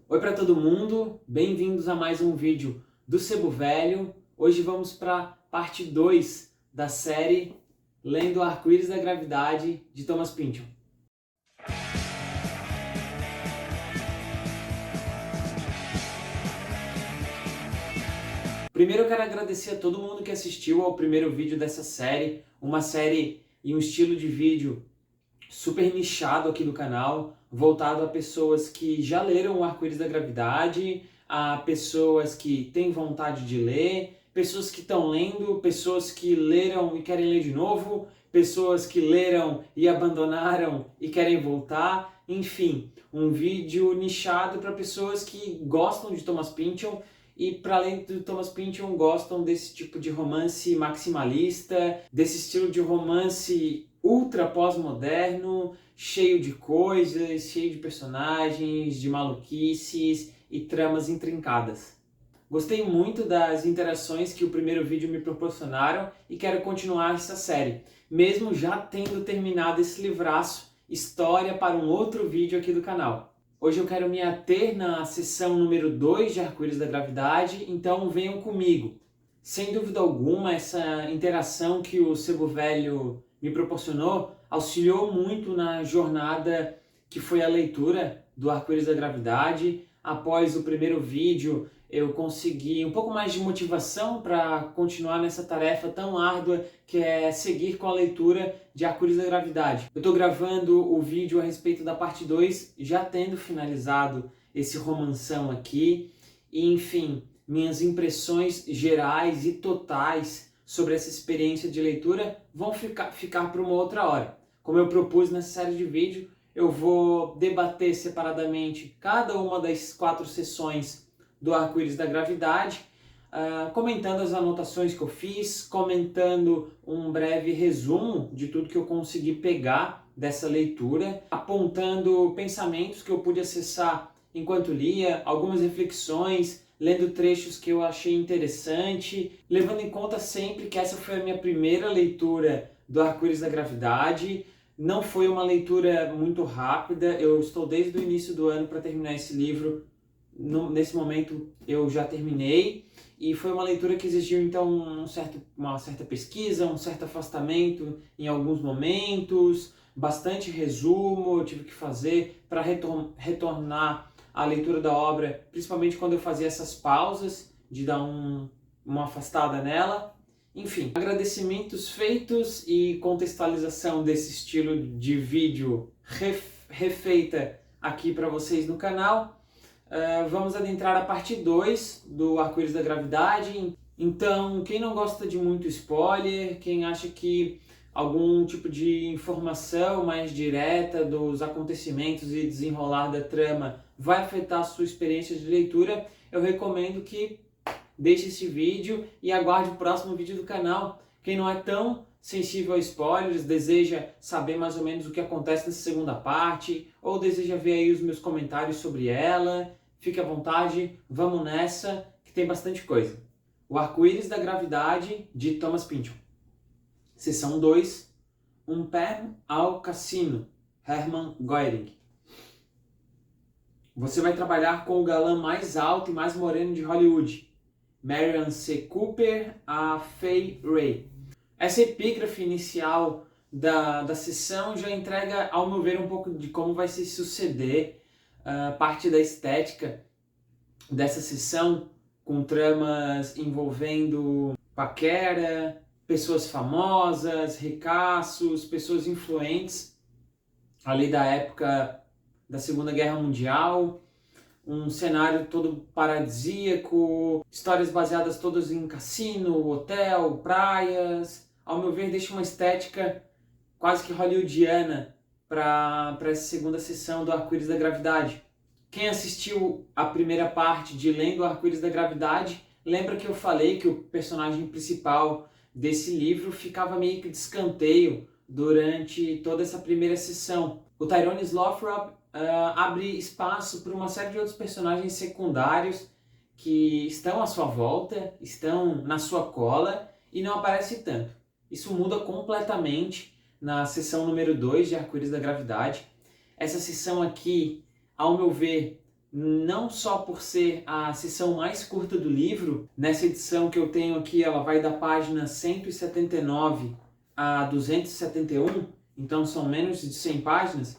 Oi para todo mundo, bem-vindos a mais um vídeo do Sebo Velho. Hoje vamos para a parte 2 da série Lendo o Arco-Íris da Gravidade, de Thomas Pynchon. Primeiro eu quero agradecer a todo mundo que assistiu ao primeiro vídeo dessa série, uma série e um estilo de vídeo super nichado aqui do canal, voltado a pessoas que já leram o Arco-Íris da Gravidade, a pessoas que têm vontade de ler, pessoas que estão lendo, pessoas que leram e querem ler de novo, pessoas que leram e abandonaram e querem voltar, enfim, um vídeo nichado para pessoas que gostam de Thomas Pynchon e, para além do Thomas Pynchon, gostam desse tipo de romance maximalista, desse estilo de romance ultra pós-moderno, cheio de coisas, cheio de personagens, de maluquices e tramas intrincadas. Gostei muito das interações que o primeiro vídeo me proporcionaram e quero continuar essa série, mesmo já tendo terminado esse livraço, História para um outro vídeo aqui do canal. Hoje eu quero me ater na sessão número 2 de Arco-Íris da Gravidade, então venham comigo. Sem dúvida alguma, essa interação que o Sebo Velho me proporcionou auxiliou muito na jornada que foi a leitura do Arco-Íris da Gravidade. Após o primeiro vídeo, eu consegui um pouco mais de motivação para continuar nessa tarefa tão árdua que é seguir com a leitura de Arco-Íris da Gravidade. Eu estou gravando o vídeo a respeito da parte 2, já tendo finalizado esse romanção aqui. E, enfim, minhas impressões gerais e totais sobre essa experiência de leitura vão ficar para uma outra hora. Como eu propus nessa série de vídeo, eu vou debater separadamente cada uma das 4 sessões do Arco-Íris da Gravidade, comentando as anotações que eu fiz, comentando um breve resumo de tudo que eu consegui pegar dessa leitura, apontando pensamentos que eu pude acessar enquanto lia, algumas reflexões, lendo trechos que eu achei interessante, levando em conta sempre que essa foi a minha primeira leitura do Arco-Íris da Gravidade. Não foi uma leitura muito rápida, eu estou desde o início do ano para terminar esse livro. Nesse momento eu já terminei e foi uma leitura que exigiu então uma certa pesquisa, um certo afastamento em alguns momentos, bastante resumo eu tive que fazer para retornar à leitura da obra, principalmente quando eu fazia essas pausas de dar uma afastada nela. Enfim, agradecimentos feitos e contextualização desse estilo de vídeo refeita aqui para vocês no canal. Vamos adentrar a parte 2 do Arco-Íris da Gravidade. Então, quem não gosta de muito spoiler, quem acha que algum tipo de informação mais direta dos acontecimentos e desenrolar da trama vai afetar a sua experiência de leitura, eu recomendo que deixe esse vídeo e aguarde o próximo vídeo do canal. Quem não é tão sensível a spoilers, deseja saber mais ou menos o que acontece nessa segunda parte, ou deseja ver aí os meus comentários sobre ela, fique à vontade, vamos nessa, que tem bastante coisa. O Arco-Íris da Gravidade, de Thomas Pynchon. Seção 2, Um Pé ao Cassino, Hermann Göring. Você vai trabalhar com o galã mais alto e mais moreno de Hollywood, Marion C. Cooper, a Fay Wray. Essa epígrafe inicial da sessão já entrega, ao meu ver, um pouco de como vai se suceder parte da estética dessa sessão, com tramas envolvendo paquera, pessoas famosas, ricaços, pessoas influentes ali da época da Segunda Guerra Mundial. Um cenário todo paradisíaco, histórias baseadas todas em cassino, hotel, praias. Ao meu ver, deixa uma estética quase que hollywoodiana para essa segunda sessão do Arco-Íris da Gravidade. Quem assistiu a primeira parte de Lendo o Arco-Íris da Gravidade, lembra que eu falei que o personagem principal desse livro ficava meio que de escanteio durante toda essa primeira sessão. O Tyrone Slothrop abre espaço para uma série de outros personagens secundários que estão à sua volta, estão na sua cola e não aparece tanto. Isso muda completamente na sessão número 2 de Arco-Íris da Gravidade. Essa sessão aqui, ao meu ver, não só por ser a seção mais curta do livro. Nessa edição que eu tenho aqui, ela vai da página 179 a 271, então são menos de 100 páginas,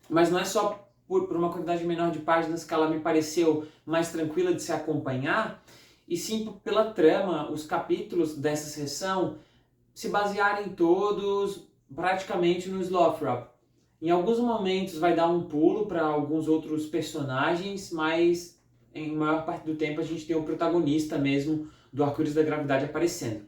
mas não é só por uma quantidade menor de páginas que ela me pareceu mais tranquila de se acompanhar, e sim pela trama. Os capítulos dessa seção se basearem todos praticamente no Slothrop. Em alguns momentos vai dar um pulo para alguns outros personagens, mas em maior parte do tempo a gente tem o protagonista mesmo do Arco-Íris da Gravidade aparecendo.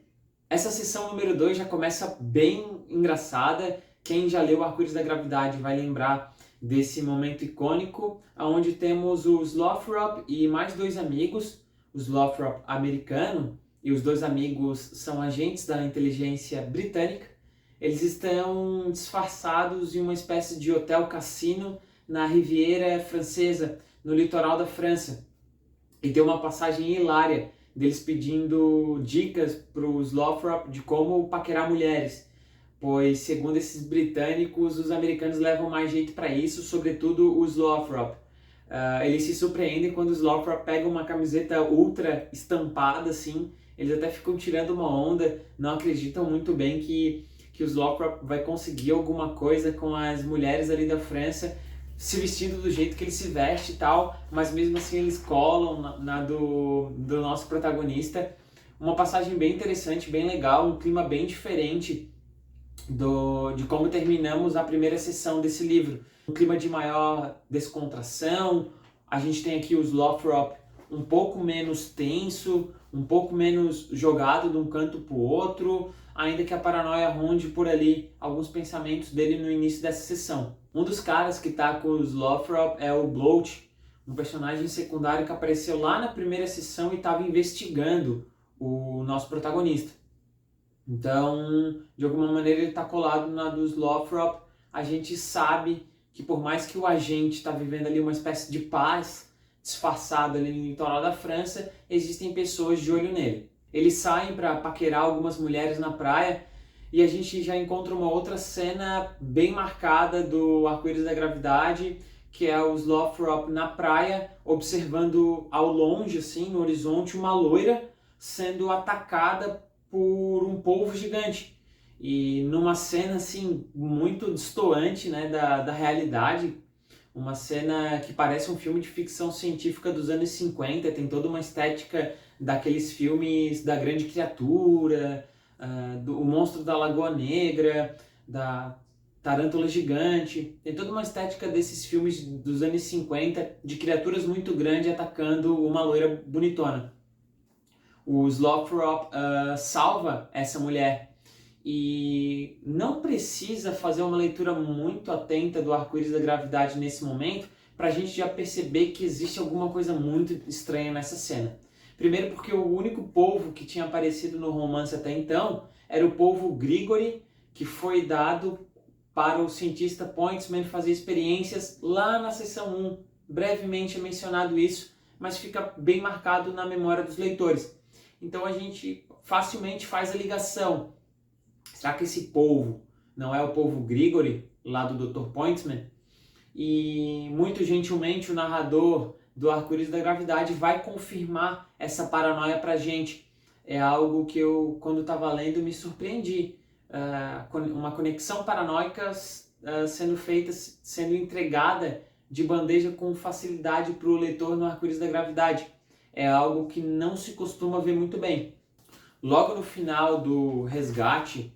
Essa sessão número 2 já começa bem engraçada. Quem já leu o Arco-Íris da Gravidade vai lembrar desse momento icônico, onde temos o Slothrop e mais dois amigos, o Slothrop americano, e os dois amigos são agentes da inteligência britânica. Eles estão disfarçados em uma espécie de hotel-cassino na Riviera Francesa, no litoral da França. E tem uma passagem hilária deles pedindo dicas para os Slothrop de como paquerar mulheres, pois, segundo esses britânicos, os americanos levam mais jeito para isso, sobretudo os Slothrop. Eles se surpreendem quando os Slothrop pegam uma camiseta ultra estampada, assim. Eles até ficam tirando uma onda, não acreditam muito bem que o Slothrop vai conseguir alguma coisa com as mulheres ali da França, se vestindo do jeito que ele se veste e tal, mas mesmo assim eles colam na do nosso protagonista. Uma passagem bem interessante, bem legal, um clima bem diferente de como terminamos a primeira sessão desse livro. Um clima de maior descontração. A gente tem aqui o Slothrop um pouco menos tenso, um pouco menos jogado de um canto para o outro, ainda que a paranoia ronde por ali alguns pensamentos dele no início dessa sessão. Um dos caras que está com o Slothrop é o Bloat, um personagem secundário que apareceu lá na primeira sessão e estava investigando o nosso protagonista. Então, de alguma maneira ele está colado na do Slothrop. A gente sabe que por mais que o agente está vivendo ali uma espécie de paz disfarçado ali no litoral da França, existem pessoas de olho nele. Eles saem para paquerar algumas mulheres na praia e a gente já encontra uma outra cena bem marcada do Arco-Íris da Gravidade, que é o Slothrop na praia, observando ao longe, assim, no horizonte, uma loira sendo atacada por um polvo gigante. E numa cena assim muito destoante, né, da realidade, uma cena que parece um filme de ficção científica dos anos 50, tem toda uma estética daqueles filmes da grande criatura, o monstro da Lagoa Negra, da tarântula gigante. Tem toda uma estética desses filmes dos anos 50 de criaturas muito grandes atacando uma loira bonitona. O Slothrop salva essa mulher e não precisa fazer uma leitura muito atenta do Arco-Íris da Gravidade nesse momento para a gente já perceber que existe alguma coisa muito estranha nessa cena. Primeiro porque o único polvo que tinha aparecido no romance até então era o polvo Grigori, que foi dado para o cientista Pointsman fazer experiências lá na seção 1. Brevemente é mencionado isso, mas fica bem marcado na memória dos leitores. Então a gente facilmente faz a ligação. Será que esse polvo não é o polvo Grigori, lá do Dr. Pointsman? E muito gentilmente o narrador do Arco-Íris da Gravidade vai confirmar essa paranoia pra gente. É algo que eu, quando estava lendo, me surpreendi. Uma conexão paranoica sendo feita, sendo entregada de bandeja com facilidade para o leitor no Arco-Íris da Gravidade. É algo que não se costuma ver muito bem. Logo no final do resgate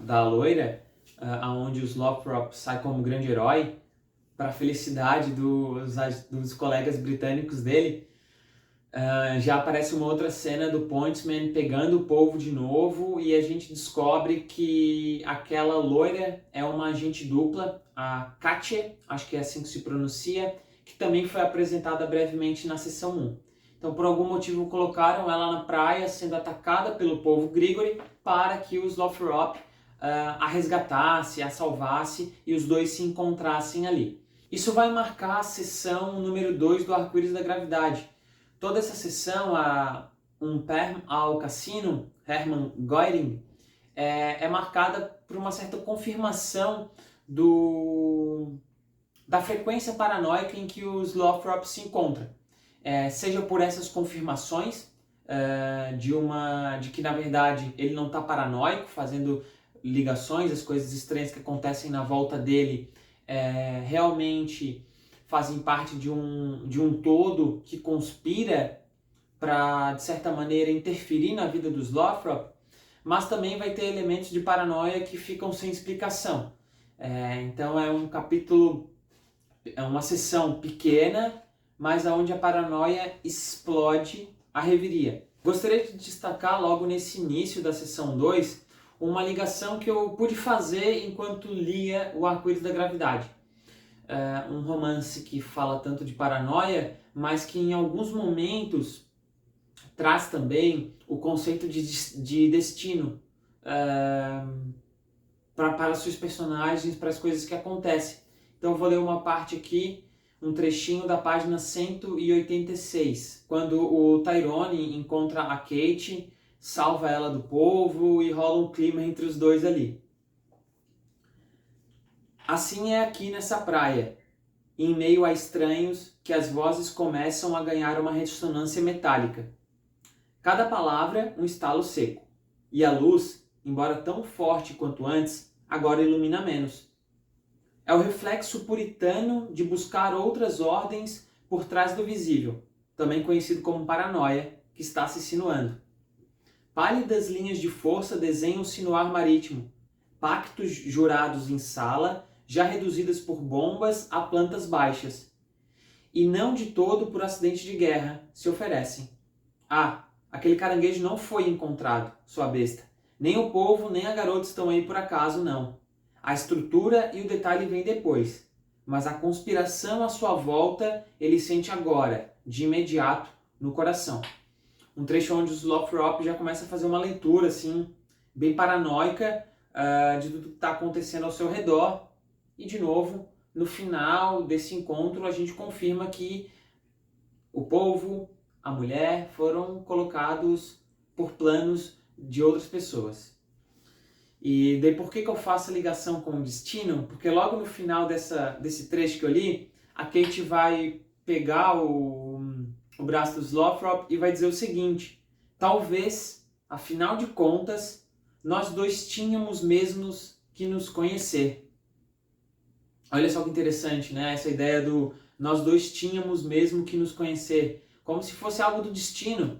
da loira, onde o Slothrop sai como grande herói, para a felicidade dos colegas britânicos dele, já aparece uma outra cena do Pointsman pegando o polvo de novo e a gente descobre que aquela loira é uma agente dupla, a Katya, acho que é assim que se pronuncia, que também foi apresentada brevemente na sessão 1. Então, por algum motivo, colocaram ela na praia sendo atacada pelo polvo Grigori para que o Slothrop a resgatasse, a salvasse e os dois se encontrassem ali. Isso vai marcar a sessão número 2 do Arco-Íris da Gravidade. Toda essa sessão, Um Perm ao Cassino, Hermann Göring, é marcada por uma certa confirmação do da frequência paranoica em que os Lothrop se encontram. Seja por essas confirmações de que na verdade ele não está paranoico, fazendo ligações, as coisas estranhas que acontecem na volta dele realmente fazem parte de um todo que conspira para, de certa maneira, interferir na vida dos Lothrop, mas também vai ter elementos de paranoia que ficam sem explicação. Então é um capítulo, é uma seção pequena, mas onde a paranoia explode a reviria. Gostaria de destacar logo nesse início da seção 2 uma ligação que eu pude fazer enquanto lia O Arco-Íris da Gravidade. Um romance que fala tanto de paranoia, mas que em alguns momentos traz também o conceito de destino para seus personagens, para as coisas que acontecem. Então eu vou ler uma parte aqui, um trechinho da página 186, quando o Tyrone encontra a Kate, salva ela do povo e rola um clima entre os dois ali. Assim é aqui nessa praia, em meio a estranhos, que as vozes começam a ganhar uma ressonância metálica. Cada palavra um estalo seco, e a luz, embora tão forte quanto antes, agora ilumina menos. É o reflexo puritano de buscar outras ordens por trás do visível, também conhecido como paranoia, que está se insinuando. Pálidas linhas de força desenham-se no ar marítimo, pactos jurados em sala, já reduzidas por bombas a plantas baixas, e não de todo por acidente de guerra, se oferecem. Aquele caranguejo não foi encontrado, sua besta. Nem o povo, nem a garota estão aí por acaso, não. A estrutura e o detalhe vêm depois, mas a conspiração à sua volta ele sente agora, de imediato, no coração. Um trecho onde os Lothrop já começa a fazer uma leitura assim, bem paranoica de tudo que está acontecendo ao seu redor. E, de novo, no final desse encontro, a gente confirma que o povo, a mulher, foram colocados por planos de outras pessoas. E daí por que eu faço a ligação com o destino? Porque logo no final desse trecho que eu li, a Kate vai pegar o braço dos Lothrop e vai dizer o seguinte: talvez, afinal de contas, nós dois tínhamos mesmos que nos conhecer. Olha só que interessante, né? Essa ideia do nós dois tínhamos mesmo que nos conhecer, como se fosse algo do destino.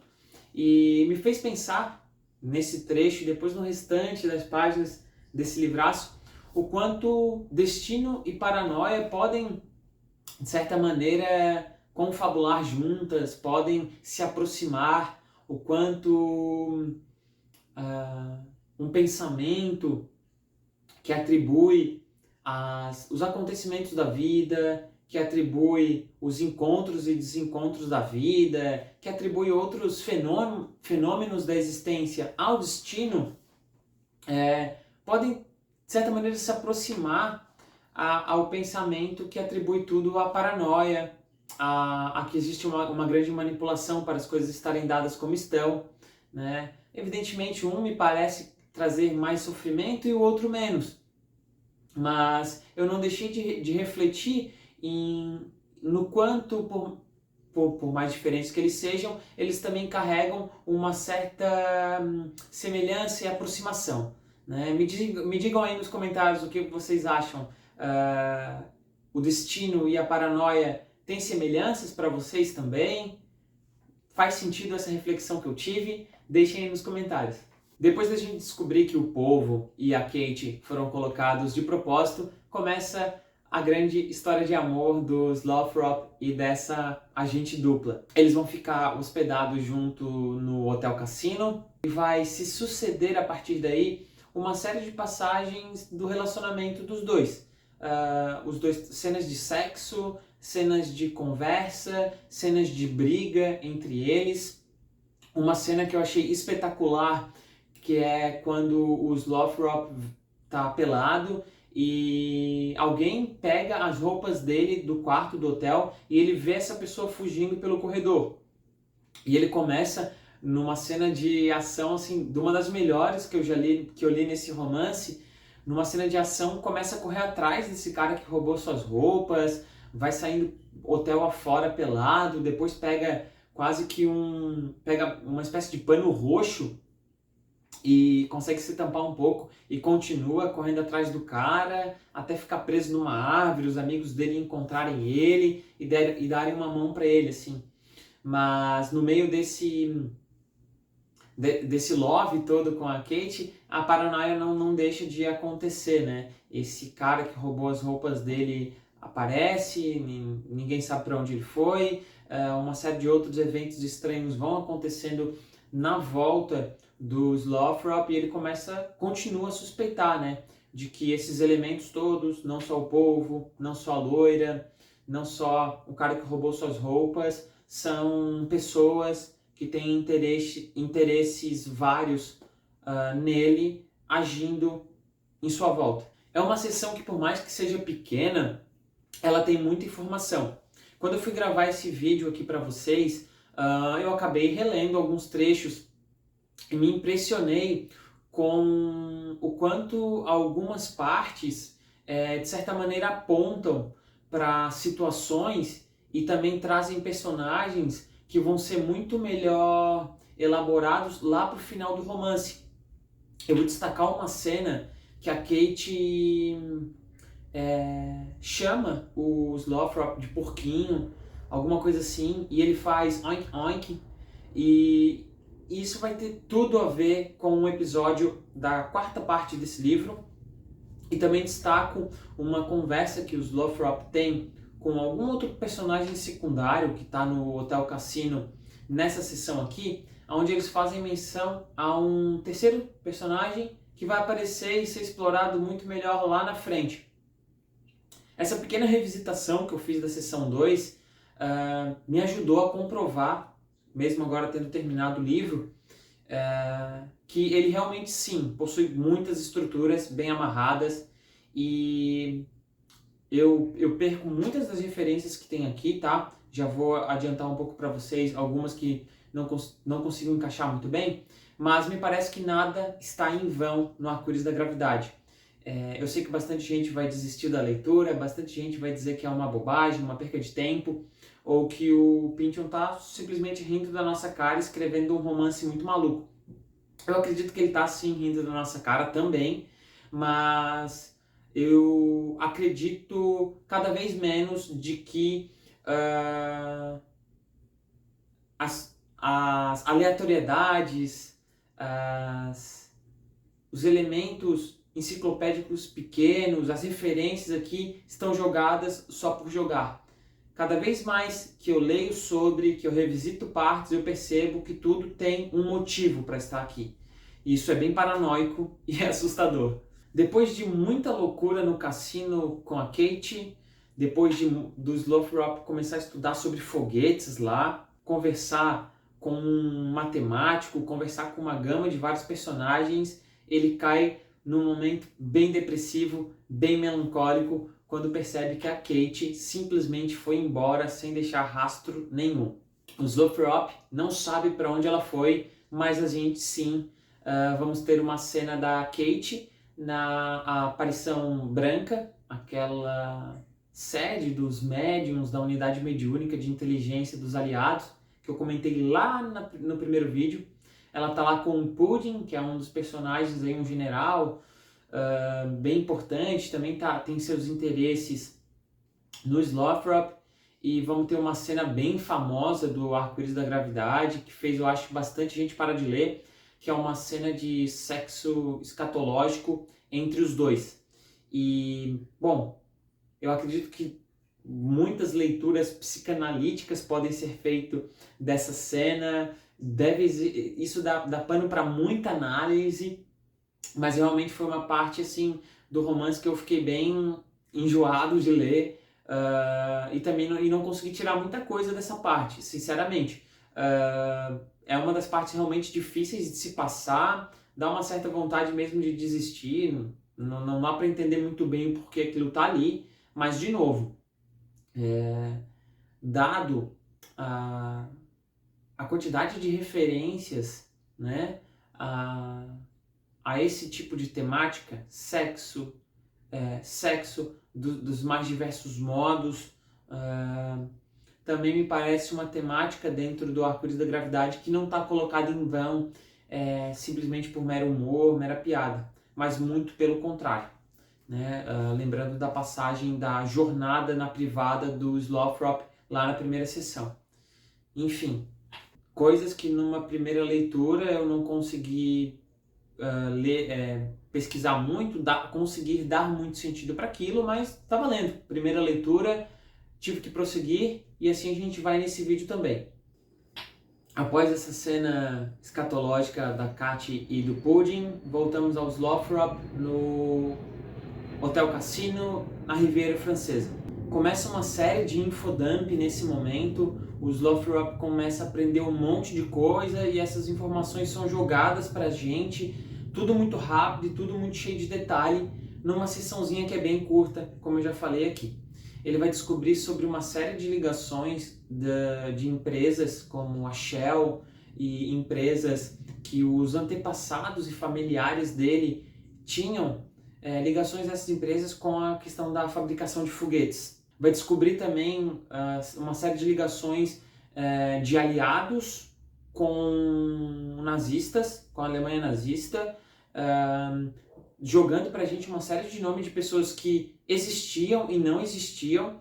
E me fez pensar nesse trecho e depois no restante das páginas desse livraço, o quanto destino e paranoia podem, de certa maneira, confabular juntas, podem se aproximar, o quanto um pensamento que atribui os acontecimentos da vida, que atribui os encontros e desencontros da vida, que atribui outros fenômenos da existência ao destino, podem, de certa maneira, se aproximar ao pensamento que atribui tudo à paranoia, a que existe uma grande manipulação para as coisas estarem dadas como estão, né? Evidentemente, um me parece trazer mais sofrimento e o outro menos. Mas eu não deixei de refletir no quanto, por mais diferentes que eles sejam, eles também carregam uma certa semelhança e aproximação, né? Me digam aí nos comentários o que vocês acham. O destino e a paranoia têm semelhanças para vocês também? Faz sentido essa reflexão que eu tive? Deixem aí nos comentários. Depois da gente descobrir que o povo e a Kate foram colocados de propósito, começa a grande história de amor dos Lothrop e dessa agente dupla. Eles vão ficar hospedados junto no Hotel Cassino e vai se suceder a partir daí uma série de passagens do relacionamento dos dois. Os dois, cenas de sexo, cenas de conversa, cenas de briga entre eles. Uma cena que eu achei espetacular, que é quando os Lothrop tá pelado e alguém pega as roupas dele do quarto do hotel e ele vê essa pessoa fugindo pelo corredor. E ele começa numa cena de ação assim, de uma das melhores que eu li nesse romance, numa cena de ação, começa a correr atrás desse cara que roubou suas roupas, vai saindo hotel afora pelado, depois pega pega uma espécie de pano roxo e consegue se tampar um pouco e continua correndo atrás do cara até ficar preso numa árvore, os amigos dele encontrarem ele e darem uma mão para ele, assim. Mas no meio desse love todo com a Kate, a paranoia não deixa de acontecer, né? Esse cara que roubou as roupas dele aparece, ninguém sabe para onde ele foi, uma série de outros eventos estranhos vão acontecendo na volta do Slothrop e ele continua a suspeitar, né? De que esses elementos todos, não só o polvo, não só a loira, não só o cara que roubou suas roupas, são pessoas que têm interesses vários nele agindo em sua volta. É uma sessão que, por mais que seja pequena, ela tem muita informação. Quando eu fui gravar esse vídeo aqui para vocês, eu acabei relendo alguns trechos e me impressionei com o quanto algumas partes, de certa maneira, apontam para situações e também trazem personagens que vão ser muito melhor elaborados lá pro final do romance. Eu vou destacar uma cena que a Kate chama o Slothrop de porquinho, alguma coisa assim, e ele faz oink oink, e isso vai ter tudo a ver com um episódio da quarta parte desse livro. E também destaco uma conversa que o Slothrop tem com algum outro personagem secundário que está no Hotel Cassino nessa sessão aqui, onde eles fazem menção a um terceiro personagem que vai aparecer e ser explorado muito melhor lá na frente. Essa pequena revisitação que eu fiz da sessão 2 me ajudou a comprovar, mesmo agora tendo terminado o livro, que ele realmente sim possui muitas estruturas bem amarradas e eu perco muitas das referências que tem aqui, tá? Já vou adiantar um pouco para vocês algumas que não consigo encaixar muito bem, mas me parece que nada está em vão no Arco-Íris da Gravidade. Eu sei que bastante gente vai desistir da leitura, bastante gente vai dizer que é uma bobagem, uma perca de tempo, ou que o Pynchon está simplesmente rindo da nossa cara, escrevendo um romance muito maluco. Eu acredito que ele está sim rindo da nossa cara também, mas eu acredito cada vez menos de que as aleatoriedades, os elementos enciclopédicos pequenos, as referências aqui estão jogadas só por jogar. Cada vez mais que eu leio sobre, que eu revisito partes, eu percebo que tudo tem um motivo para estar aqui. E isso é bem paranoico e é assustador. Depois de muita loucura no cassino com a Kate, depois do Slothrop começar a estudar sobre foguetes lá, conversar com um matemático, conversar com uma gama de vários personagens, ele cai num momento bem depressivo, bem melancólico, quando percebe que a Kate simplesmente foi embora sem deixar rastro nenhum. O Slothrop não sabe para onde ela foi, mas a gente sim, vamos ter uma cena da Kate na aparição branca, aquela sede dos médiums da unidade mediúnica de inteligência dos aliados, que eu comentei lá no primeiro vídeo. Ela tá lá com o Pudding, que é um dos personagens, aí, um general bem importante, também tem seus interesses no Slothrop, e vamos ter uma cena bem famosa do Arco-Íris da Gravidade, que fez, eu acho, bastante gente parar de ler, que é uma cena de sexo escatológico entre os dois. E, bom, eu acredito que muitas leituras psicanalíticas podem ser feitas dessa cena, isso dá pano para muita análise, mas realmente foi uma parte assim do romance que eu fiquei bem enjoado de ler, e também não consegui tirar muita coisa dessa parte, sinceramente. É uma das partes realmente difíceis de se passar, dá uma certa vontade mesmo de desistir, não dá para entender muito bem o porquê aquilo tá ali, mas de novo, dado a quantidade de referências, né, a a esse tipo de temática, sexo dos mais diversos modos, também me parece uma temática dentro do Arco-Íris da Gravidade que não está colocada em vão simplesmente por mero humor, mera piada, mas muito pelo contrário. Né? Lembrando da passagem da jornada na privada do Slothrop lá na primeira sessão. Enfim, coisas que numa primeira leitura eu não consegui pesquisar muito, conseguir dar muito sentido para aquilo, mas tá valendo. Primeira leitura, tive que prosseguir e assim a gente vai nesse vídeo também. Após essa cena escatológica da Kat e do Pudding, voltamos ao Slothrop no Hotel Cassino, na Riviera Francesa. Começa uma série de infodump nesse momento, o Slothrop começa a aprender um monte de coisa e essas informações são jogadas pra gente, tudo muito rápido e tudo muito cheio de detalhe, numa sessãozinha que é bem curta, como eu já falei aqui. Ele vai descobrir sobre uma série de ligações de empresas como a Shell e empresas que os antepassados e familiares dele tinham ligações dessas empresas com a questão da fabricação de foguetes. Vai descobrir também uma série de ligações de aliados com nazistas, com a Alemanha nazista, jogando pra gente uma série de nomes de pessoas que existiam e não existiam,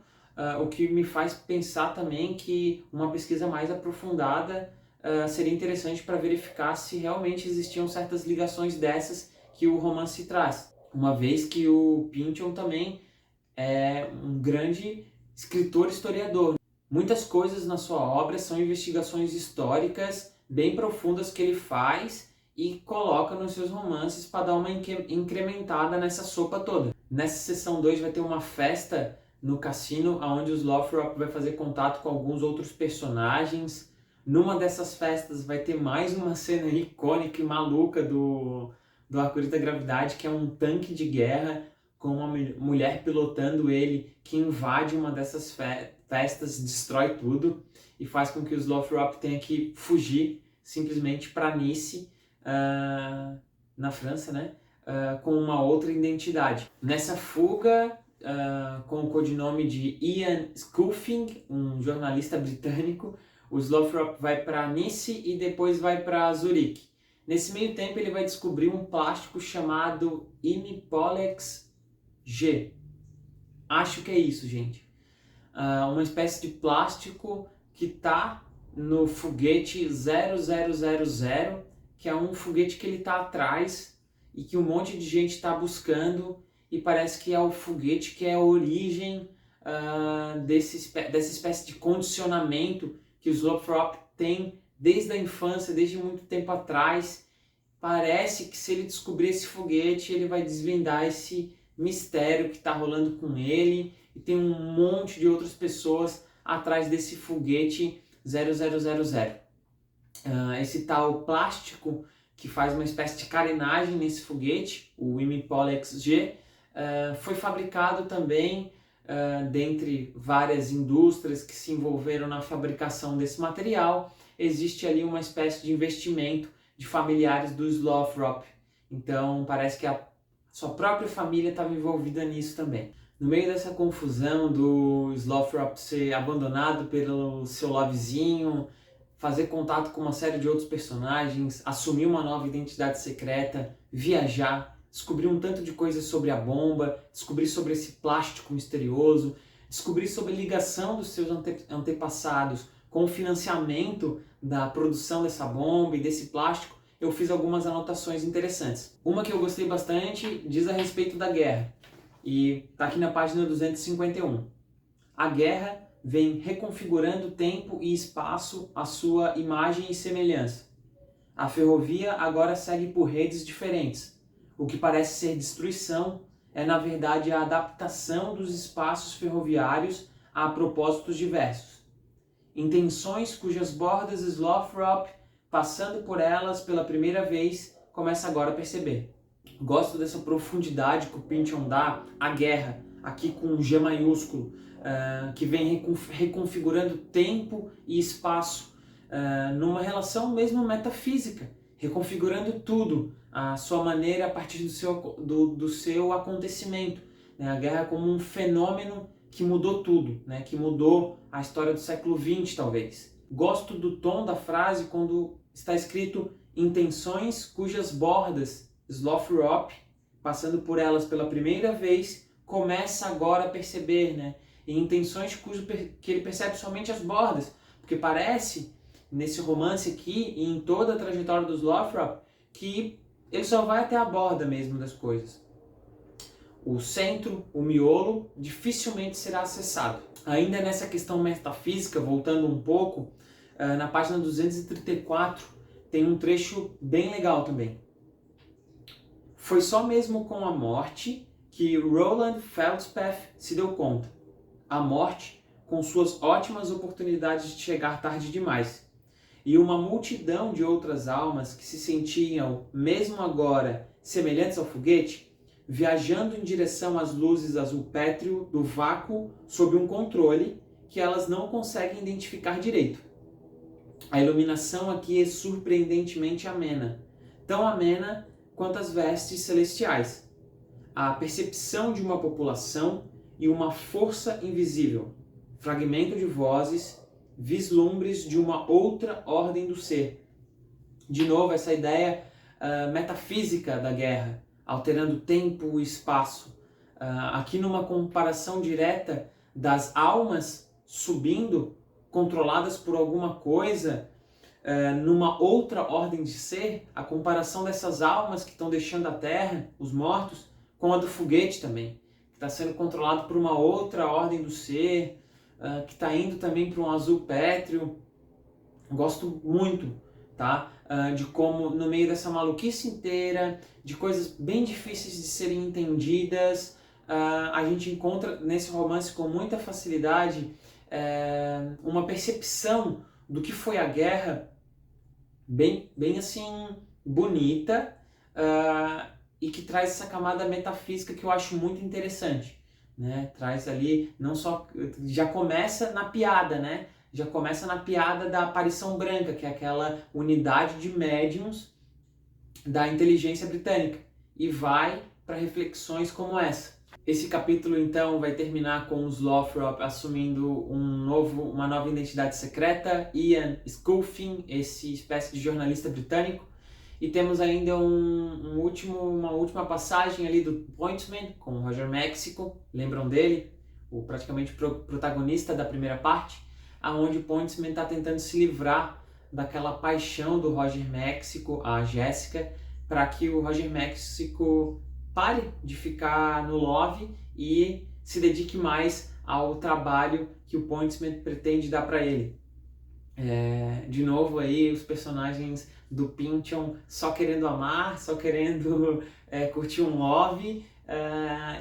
o que me faz pensar também que uma pesquisa mais aprofundada seria interessante para verificar se realmente existiam certas ligações dessas que o romance traz. Uma vez que o Pynchon também é um grande escritor historiador. Muitas coisas na sua obra são investigações históricas bem profundas que ele faz e coloca nos seus romances para dar uma incrementada nessa sopa toda. Nessa sessão 2 vai ter uma festa no cassino, onde o Slothrop vai fazer contato com alguns outros personagens. Numa dessas festas vai ter mais uma cena icônica e maluca do Arco-Íris da Gravidade, que é um tanque de guerra com uma mulher pilotando ele, que invade uma dessas festas, destrói tudo e faz com que o Slothrop tenha que fugir simplesmente para Nice, na França, né? Com uma outra identidade. Nessa fuga, com o codinome de Ian Scoffing, um jornalista britânico, o Slothrop vai para Nice e depois vai para Zurique. Nesse meio tempo ele vai descobrir um plástico chamado Imipolex G. Acho que é isso, gente. Uma espécie de plástico que está no foguete 0000, que é um foguete que ele está atrás e que um monte de gente está buscando, e parece que é o foguete que é a origem dessa espécie de condicionamento que o Slothrop tem desde a infância, desde muito tempo atrás. Parece que se ele descobrir esse foguete, ele vai desvendar esse mistério que está rolando com ele, e tem um monte de outras pessoas atrás desse foguete 0000. Esse tal plástico que faz uma espécie de carenagem nesse foguete, o Imipolex G, foi fabricado também dentre várias indústrias que se envolveram na fabricação desse material. Existe ali uma espécie de investimento de familiares do Slothrop, então parece que a sua própria família estava envolvida nisso também. No meio dessa confusão do Slothrop ser abandonado pelo seu lovezinho, fazer contato com uma série de outros personagens, assumir uma nova identidade secreta, viajar, descobrir um tanto de coisas sobre a bomba, descobrir sobre esse plástico misterioso, descobrir sobre a ligação dos seus antepassados com o financiamento da produção dessa bomba e desse plástico, eu fiz algumas anotações interessantes. Uma que eu gostei bastante diz a respeito da guerra, e está aqui na página 251. A guerra vem reconfigurando tempo e espaço à sua imagem e semelhança. A ferrovia agora segue por redes diferentes. O que parece ser destruição é, na verdade, a adaptação dos espaços ferroviários a propósitos diversos. Intenções cujas bordas Slothrop, passando por elas pela primeira vez, começa agora a perceber. Gosto dessa profundidade que o Pynchon dá à guerra, aqui com um G maiúsculo, que vem reconfigurando tempo e espaço numa relação mesmo metafísica, reconfigurando tudo, a sua maneira a partir do seu acontecimento, né? A guerra como um fenômeno que mudou tudo, né? Que mudou a história do século XX, talvez. Gosto do tom da frase quando está escrito intenções cujas bordas Slothrop, passando por elas pela primeira vez, começa agora a perceber, né? E intenções que ele percebe somente as bordas, porque parece, nesse romance aqui, e em toda a trajetória dos Slothrop, que ele só vai até a borda mesmo das coisas. O centro, o miolo, dificilmente será acessado. Ainda nessa questão metafísica, voltando um pouco, na página 234, tem um trecho bem legal também. Foi só mesmo com a morte que Roland Feldspath se deu conta. A morte, com suas ótimas oportunidades de chegar tarde demais. E uma multidão de outras almas que se sentiam, mesmo agora, semelhantes ao foguete, viajando em direção às luzes azul pétreo do vácuo sob um controle que elas não conseguem identificar direito. A iluminação aqui é surpreendentemente amena, tão amena quanto as vestes celestiais. A percepção de uma população e uma força invisível, fragmento de vozes, vislumbres de uma outra ordem do ser. De novo, essa ideia metafísica da guerra, alterando tempo e espaço. Aqui numa comparação direta das almas subindo, controladas por alguma coisa, numa outra ordem de ser, a comparação dessas almas que estão deixando a Terra, os mortos, com a do foguete também, que está sendo controlado por uma outra ordem do ser, que está indo também para um azul pétreo. Gosto muito, tá? De como no meio dessa maluquice inteira, de coisas bem difíceis de serem entendidas, a gente encontra nesse romance com muita facilidade uma percepção do que foi a guerra bem assim bonita, e que traz essa camada metafísica que eu acho muito interessante, né? Traz ali, não só, já começa na piada, né? Já começa na piada da aparição branca, que é aquela unidade de médiums da inteligência britânica, e vai para reflexões como essa. Esse capítulo então vai terminar com os Slothrop assumindo uma nova identidade secreta, Ian Sculfin, esse espécie de jornalista britânico. E temos ainda uma última passagem ali do Pointsman com o Roger Mexico, lembram dele? Praticamente protagonista da primeira parte, aonde o Pointsman está tentando se livrar daquela paixão do Roger Mexico, a Jéssica, para que o Roger Mexico pare de ficar no love e se dedique mais ao trabalho que o Pointsman pretende dar para ele. De novo aí os personagens do Pynchon só querendo amar, só querendo curtir um love,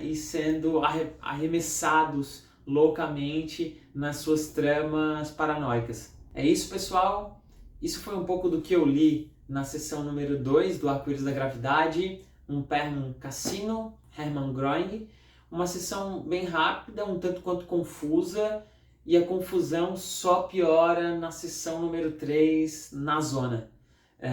e sendo arremessados loucamente nas suas tramas paranoicas. É isso, pessoal. Isso foi um pouco do que eu li na sessão número 2 do Arco-Íris da Gravidade, um Perman Cassino, Hermann Groing. Uma sessão bem rápida, um tanto quanto confusa, e a confusão só piora na sessão número 3, na zona.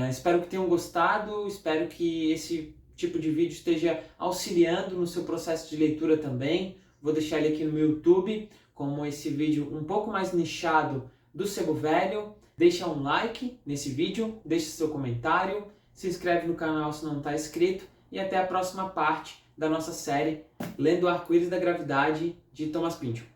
Espero que tenham gostado, espero que esse tipo de vídeo esteja auxiliando no seu processo de leitura também. Vou deixar ele aqui no meu YouTube, como esse vídeo um pouco mais nichado do Sebo Velho. Deixa um like nesse vídeo, deixa seu comentário, se inscreve no canal se não está inscrito, e até a próxima parte da nossa série Lendo o Arco-Íris da Gravidade, de Thomas Pynchon.